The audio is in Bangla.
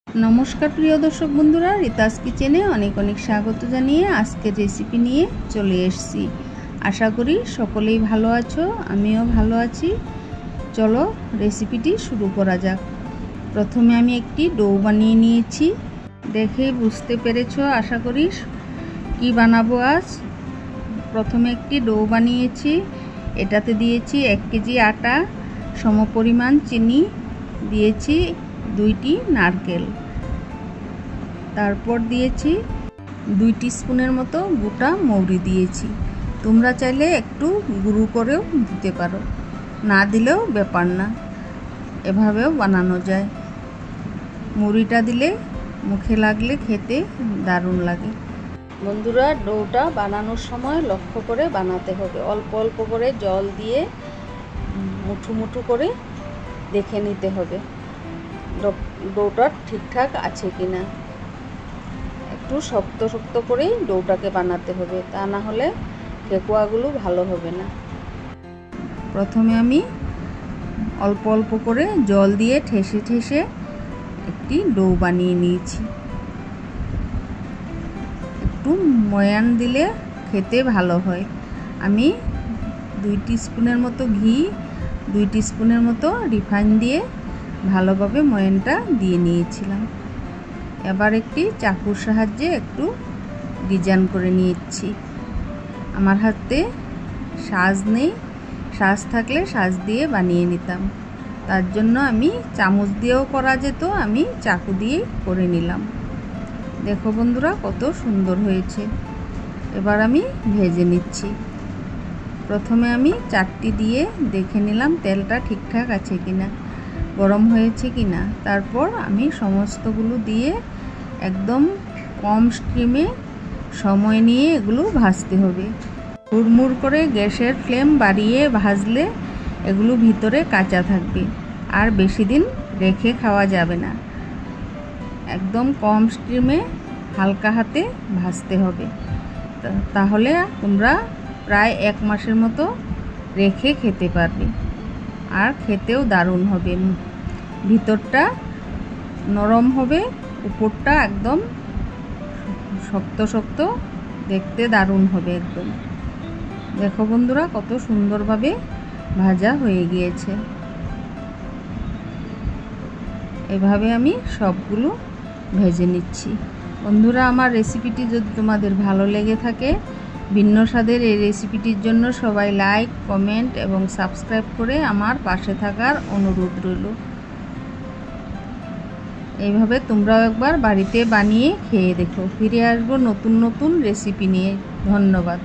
नमस्कार प्रिय दर्शक बंधुरा रीतास किचेने अनेक अनेक स्वागत जानिए आजकेर रेसिपि निये चले एसेछि। आशा करी सकलेई भालो आछो, आमिओ भालो आछि। चलो रेसिपिटी शुरू करा जाक। प्रथमे आमि एकटी डो बानिये नियेछि, देखे बुझते पेरेछो आशा करी कि बानाबो आज। प्रथमे एकटी डो बानिয়েছি, एटाते दिয়েছি 1 केजी आटा, समपरिमाण चिनी दिয়েছি, 2টি नारकेल, तारपर दिएছি 2 टीस्पूनेर मतो गोटा मौरी दिएছি। তোমরা চাইলে একটু গুঁড়ো করেও দিতে পারো, না দিলেও ব্যাপার না, এভাবেও বানানো যায়। মৌরিটা দিলে মুখে লাগলে খেতে দারুণ লাগে। বন্ধুরা ডোটা বানানোর সময় লক্ষ্য করে বানাতে হবে। অল্প অল্প করে জল দিয়ে মুঠো মুঠো করে দেখে নিতে হবে ডোটা ঠিকঠাক আছে কিনা। একটু শক্ত শক্ত করেই ডোটাকে বানাতে হবে, তা না হলে ঠেকুয়াগুলো ভালো হবে না। প্রথমে আমি অল্প অল্প করে জল দিয়ে ঠেসে ঠেসে একটি ডো বানিয়ে নিয়েছি। একটু ময়ান দিলে খেতে ভালো হয়। আমি 2 টিস্পুনের মতো ঘি, 2 টিস্পুনের মতো রিফাইন দিয়ে ভালোভাবে ময়ানটা দিয়ে নিয়েছিলাম। এবার একটি চাকুর সাহায্যে একটু ডিজাইন করে নিয়েছি। আমার হাতে সাজ নেই, সাজ থাকলে সাজ দিয়ে বানিয়ে নিতাম, তার জন্য আমি চামচ দিয়েও করা যেত, আমি চাকু দিয়েই করে নিলাম। দেখো বন্ধুরা কত সুন্দর হয়েছে। এবার আমি ভেজে নিচ্ছি। প্রথমে আমি চারটি দিয়ে দেখে নিলাম তেলটা ঠিকঠাক আছে কিনা, গরম হয়েছে কিনা। তারপর আমি সমস্তগুলো দিয়ে একদম কম স্টিমে সময় নিয়ে এগুলো ভাজতে হবে। হুড়মুড় করে গ্যাসের ফ্লেম বাড়িয়ে ভাজলে এগুলো ভিতরে কাঁচা থাকবে, আর বেশি দিন রেখে খাওয়া যাবে না। একদম কম স্টিমে হালকা হাতে ভাজতে হবে, তাহলে তোমরা প্রায় 1 মাসের মতো রেখে খেতে পারবে, আর খেতেও দারুণ হবে। ভিতরটা নরম হবে, উপরটা একদম শক্ত শক্ত, দেখতে দারুণ হবে একদম। দেখো বন্ধুরা কত সুন্দরভাবে ভাজা হয়ে গিয়েছে। এভাবে আমি সবগুলো ভেজে নিচ্ছি। বন্ধুরা আমার রেসিপিটি যদি তোমাদের ভালো লেগে থাকে, ভিন্ন স্বাদের এই রেসিপিটির জন্য সবাই লাইক, কমেন্ট এবং সাবস্ক্রাইব করে আমার পাশে থাকার অনুরোধ রইল। এইভাবে তোমরাও একবার বাড়িতে বানিয়ে খেয়ে দেখো। ফিরে আসবো নতুন নতুন রেসিপি নিয়ে। ধন্যবাদ।